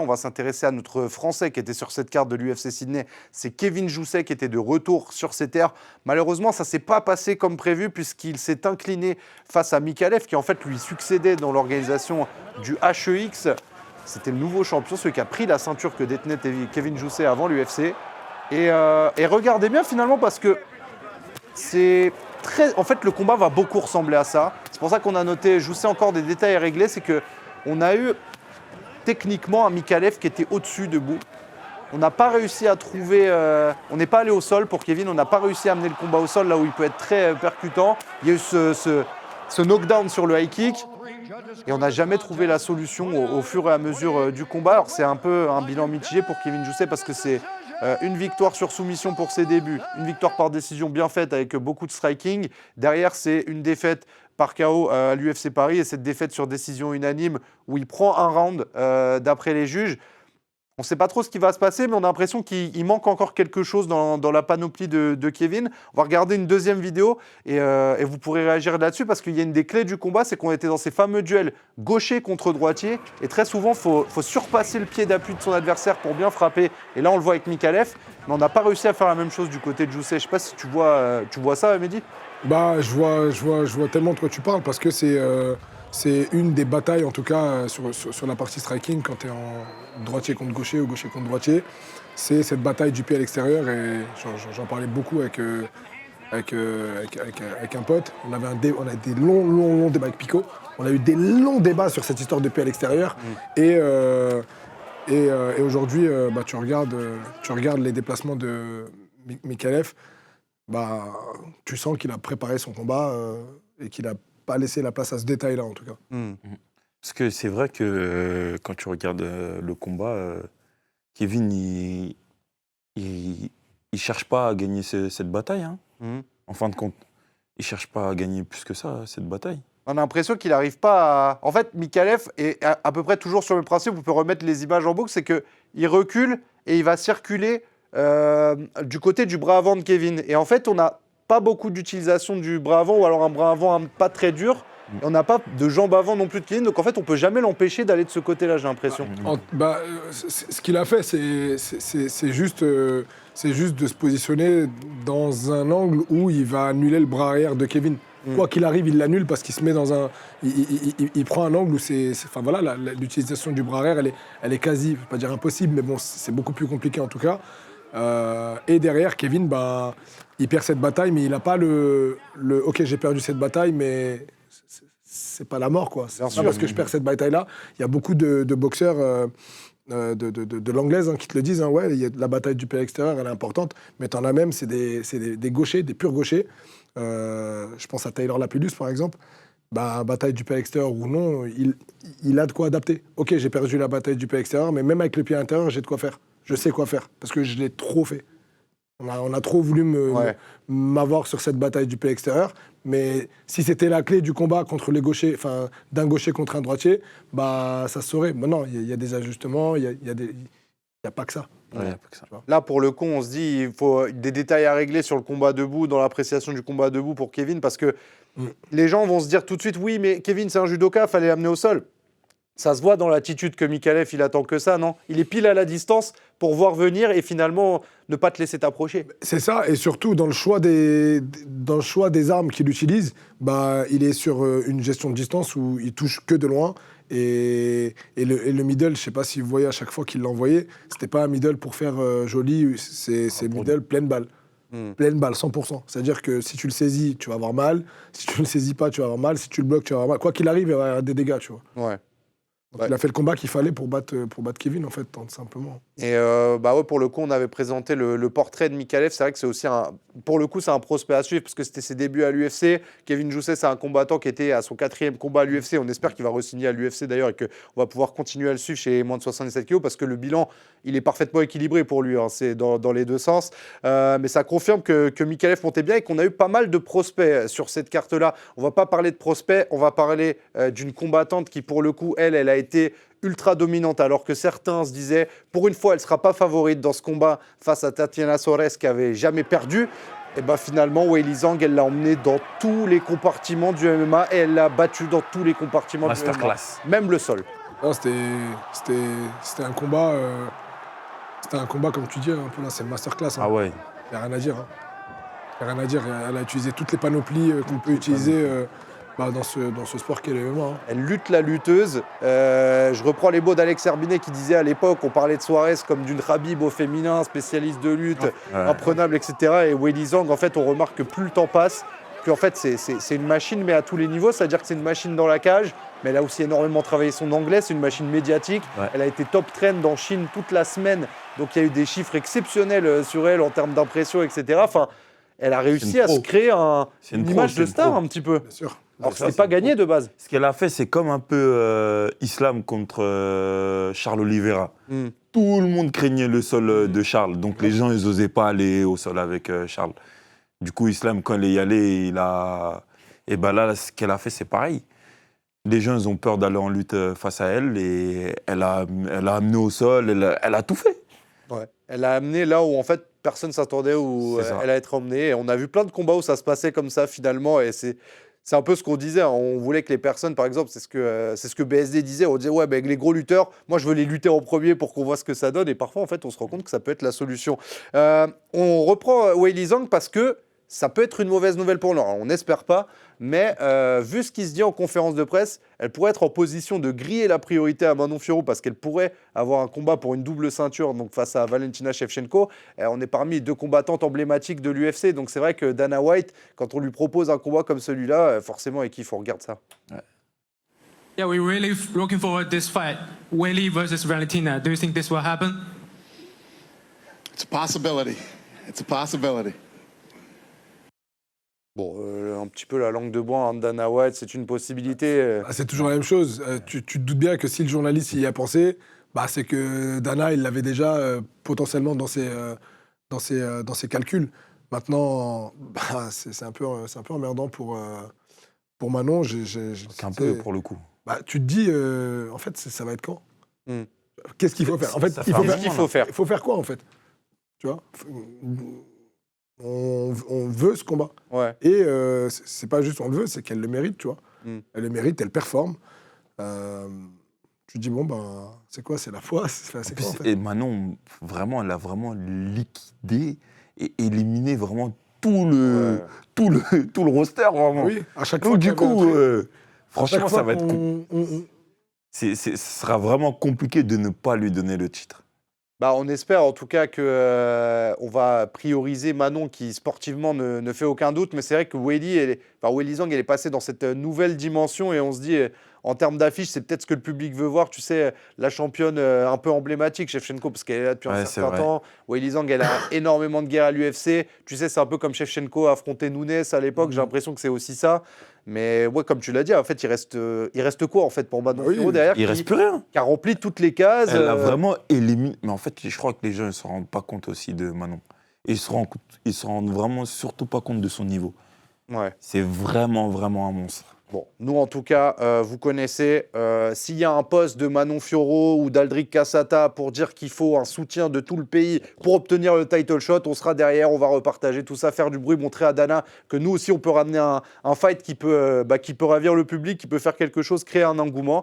on va s'intéresser à notre Français qui était sur cette carte de l'UFC Sydney. C'est Kevin Jousset qui était de retour sur ces terres. Malheureusement, ça ne s'est pas passé comme prévu puisqu'il s'est incliné face à Mikalev qui en fait lui succédait dans l'organisation du HEX. C'était le nouveau champion, celui qui a pris la ceinture que détenait Kevin Jousset avant l'UFC. Et regardez bien finalement parce que c'est très... En fait, le combat va beaucoup ressembler à ça. C'est pour ça qu'on a noté, Jousset encore des détails à régler, c'est qu'on a eu techniquement un Mikalev qui était au-dessus debout. On n'a pas réussi à trouver... on n'est pas allé au sol pour Kevin, on n'a pas réussi à amener le combat au sol là où il peut être très percutant. Il y a eu ce knockdown sur le high kick. Et on n'a jamais trouvé la solution au fur et à mesure du combat. Alors c'est un peu un bilan mitigé pour Kevin Jousset parce que c'est une victoire sur soumission pour ses débuts, une victoire par décision bien faite avec beaucoup de striking. Derrière, c'est une défaite par KO à l'UFC Paris et cette défaite sur décision unanime où il prend un round d'après les juges. On ne sait pas trop ce qui va se passer, mais on a l'impression qu'il manque encore quelque chose dans la panoplie de Kevin. On va regarder une deuxième vidéo et vous pourrez réagir là-dessus parce qu'il y a une des clés du combat, c'est qu'on était dans ces fameux duels gaucher contre droitier. Et très souvent, il faut surpasser le pied d'appui de son adversaire pour bien frapper. Et là, on le voit avec Mikalev, mais on n'a pas réussi à faire la même chose du côté de Jousset. Je ne sais pas si tu vois ça, Mehdi. Bah, je vois tellement de quoi tu parles parce que c'est une des batailles, en tout cas, sur la partie striking, quand tu es en droitier contre gaucher ou gaucher contre droitier. C'est cette bataille du pied à l'extérieur. Et j'en parlais beaucoup avec un pote. On a des longs débats avec Pico. On a eu des longs débats sur cette histoire de pied à l'extérieur. Et aujourd'hui, tu regardes les déplacements de Mikalev. Bah, tu sens qu'il a préparé son combat et qu'il n'a pas laissé la place à ce détail-là, en tout cas. Parce que c'est vrai que quand tu regardes le combat, Kevin, il cherche pas à gagner cette bataille. Hein. En fin de compte, il cherche pas à gagner plus que ça, cette bataille. On a l'impression qu'il n'arrive pas à... En fait, Mikalev est à peu près toujours sur le principe, on peut remettre les images en boucle, c'est qu'il recule et il va circuler du côté du bras avant de Kevin. Et en fait, on n'a pas beaucoup d'utilisation du bras avant, ou alors un bras avant pas très dur. Et on n'a pas de jambes avant non plus de Kevin. Donc en fait, on ne peut jamais l'empêcher d'aller de ce côté-là, j'ai l'impression. Ce qu'il a fait, c'est juste de se positionner dans un angle où il va annuler le bras arrière de Kevin. Quoi qu'il arrive, il l'annule parce qu'il se met dans un... Il prend un angle où enfin voilà, l'utilisation du bras arrière, elle est quasi, je ne vais pas dire impossible, mais bon, c'est beaucoup plus compliqué en tout cas. Et derrière, Kevin, il perd cette bataille, mais il n'a pas le OK, j'ai perdu cette bataille, mais c'est pas la mort, quoi. C'est pas parce que je perds cette bataille-là. Il y a beaucoup de boxeurs de l'anglaise qui te le disent. Ouais, la bataille du pied extérieur, elle est importante, mais t'en as même, c'est des gauchers, des purs gauchers. Je pense à Taylor Lapidus, par exemple. Bataille du pied extérieur ou non, il a de quoi adapter. OK, j'ai perdu la bataille du pied extérieur, mais même avec le pied intérieur, j'ai de quoi faire. Je sais quoi faire, parce que je l'ai trop fait. On a trop voulu m'avoir sur cette bataille du pied extérieur, mais si c'était la clé du combat contre les gauchers, enfin d'un gaucher contre un droitier, ça se saurait. Non, il y a des ajustements, il y a pas que ça. Là, pour le coup, on se dit il faut des détails à régler sur le combat debout, dans l'appréciation du combat debout pour Kevin, parce que les gens vont se dire tout de suite, oui, mais Kevin, c'est un judoka, fallait l'amener au sol. Ça se voit dans l'attitude que Mikalev, il attend que ça, non? Il est pile à la distance pour voir venir et finalement ne pas te laisser t'approcher. C'est ça, et surtout dans le choix des armes qu'il utilise, il est sur une gestion de distance où il touche que de loin. Et le middle, je ne sais pas si vous voyez à chaque fois qu'il l'envoyait, c'était pas un middle pour faire joli, c'est middle pleine balle. Pleine balle, 100%. C'est-à-dire que si tu le saisis, tu vas avoir mal. Si tu ne le saisis pas, tu vas avoir mal. Si tu le bloques, tu vas avoir mal. Quoi qu'il arrive, il va y avoir des dégâts, tu vois. Ouais. Donc il a fait le combat qu'il fallait pour battre Kevin, en fait, tout simplement. Et pour le coup, on avait présenté le portrait de Mikalev. C'est vrai que c'est aussi pour le coup, c'est un prospect à suivre parce que c'était ses débuts à l'UFC. Kevin Jousset, c'est un combattant qui était à son 4e combat à l'UFC. On espère qu'il va re-signer à l'UFC d'ailleurs et qu'on va pouvoir continuer à le suivre chez moins de 77 kg parce que le bilan, il est parfaitement équilibré pour lui. C'est dans les deux sens. Mais ça confirme que Mikalev montait bien et qu'on a eu pas mal de prospects sur cette carte-là. On ne va pas parler de prospects, on va parler d'une combattante qui, pour le coup, elle a été ultra dominante, alors que certains se disaient, pour une fois, elle ne sera pas favorite dans ce combat face à Tatiana Suarez qui n'avait jamais perdu. Et finalement, Weili Zhang, elle l'a emmenée dans tous les compartiments du MMA et elle l'a battue dans tous les compartiments du MMA, même le sol. Non, c'était un combat. C'était un combat, comme tu dis, un peu là, c'est le masterclass. Hein. Ah ouais. Il n'y a rien à dire. Hein. Il n'y a rien à dire. Elle a utilisé toutes les panoplies qu'on peut utiliser dans ce sport qu'est le MMA. Hein. Elle lutte la lutteuse. Je reprends les mots d'Alex Herbinet qui disait à l'époque, on parlait de Suarez comme d'une Khabib au féminin, spécialiste de lutte, imprenable, etc. Et Weili Zhang, en fait, on remarque que plus le temps passe, qu'en fait, c'est une machine, mais à tous les niveaux. C'est-à-dire que c'est une machine dans la cage, mais elle a aussi énormément travaillé son anglais. C'est une machine médiatique. Ouais. Elle a été top trend en Chine toute la semaine. Donc, il y a eu des chiffres exceptionnels sur elle en termes d'impression, etc. Enfin, elle a réussi à se créer une image de star un petit peu. Bien sûr. Alors que ce n'était pas gagné de base. Ce qu'elle a fait, c'est comme un peu Islam contre Charles Oliveira. Tout le monde craignait le sol de Charles. Donc les gens, ils n'osaient pas aller au sol avec Charles. Du coup, Islam, quand il est allé, il a... Et ben là, ce qu'elle a fait, c'est pareil. Les gens, ils ont peur d'aller en lutte face à elle. Et elle a amené au sol, elle a tout fait. Ouais. Elle a amené là où en fait personne ne s'attendait où elle a été emmenée. Et on a vu plein de combats où ça se passait comme ça finalement. Et c'est un peu ce qu'on disait. Hein. On voulait que les personnes, par exemple, c'est ce que BSD disait. On disait ouais, avec les gros lutteurs, moi je veux les lutter en premier pour qu'on voit ce que ça donne. Et parfois en fait, on se rend compte que ça peut être la solution. On reprend Weili Zhang parce que ça peut être une mauvaise nouvelle pour l'heure. On n'espère pas. Mais vu ce qui se dit en conférence de presse, elle pourrait être en position de griller la priorité à Manon Fiorot parce qu'elle pourrait avoir un combat pour une double ceinture donc face à Valentina Shevchenko. On est parmi les deux combattantes emblématiques de l'UFC. Donc c'est vrai que Dana White, quand on lui propose un combat comme celui-là, forcément, et kiffe, on regarde ça. Ouais. Yeah, we're really looking forward to this fight. Weili versus Valentina. Do you think this will happen? It's a possibility. It's a possibility. Bon, un petit peu la langue de bois, hein, Dana White, c'est une possibilité. C'est toujours la même chose. Tu te doutes bien que si le journaliste y a pensé, c'est que Dana, il l'avait déjà potentiellement dans ses calculs. Maintenant, c'est un peu emmerdant pour Manon. C'est un peu pour le coup. Tu te dis, en fait, ça va être quand Qu'est-ce qu'il faut faire? En fait, il faut faire quoi, en fait? Tu vois, on veut ce combat. Ouais. Et c'est pas juste on le veut, c'est qu'elle le mérite, tu vois. Elle le mérite, elle performe. Tu te dis, c'est quoi? C'est la foi? C'est quoi, en fait? Et Manon, vraiment, elle a vraiment liquidé et éliminé vraiment tout le roster, vraiment. Oui, à chaque fois. Donc, du coup, franchement, ça va être... Ce sera vraiment compliqué de ne pas lui donner le titre. On espère en tout cas qu'on va prioriser Manon qui sportivement ne fait aucun doute, mais c'est vrai que Weili Zhang, elle est passée dans cette nouvelle dimension et on se dit, en termes d'affiche, c'est peut-être ce que le public veut voir. Tu sais, la championne un peu emblématique, Shevchenko, parce qu'elle est là depuis un certain temps. Weili Zhang, elle a énormément de guerre à l'UFC. Tu sais, c'est un peu comme Shevchenko a affronté Nunes à l'époque. J'ai l'impression que c'est aussi ça. Mais ouais, comme tu l'as dit, en fait, il reste quoi en fait pour Manon Fiorot derrière? Il reste plus rien. Qui a rempli toutes les cases. Elle a vraiment éliminé. Mais en fait, je crois que les gens ne se rendent pas compte aussi de Manon. Ils se rendent vraiment surtout pas compte de son niveau. Ouais. C'est vraiment, vraiment un monstre. Bon, nous en tout cas, vous connaissez, s'il y a un poste de Manon Fiorot ou d'Aldric Cassata pour dire qu'il faut un soutien de tout le pays pour obtenir le title shot, on sera derrière, on va repartager tout ça, faire du bruit, montrer à Dana que nous aussi on peut ramener un fight qui peut ravir le public, qui peut faire quelque chose, créer un engouement.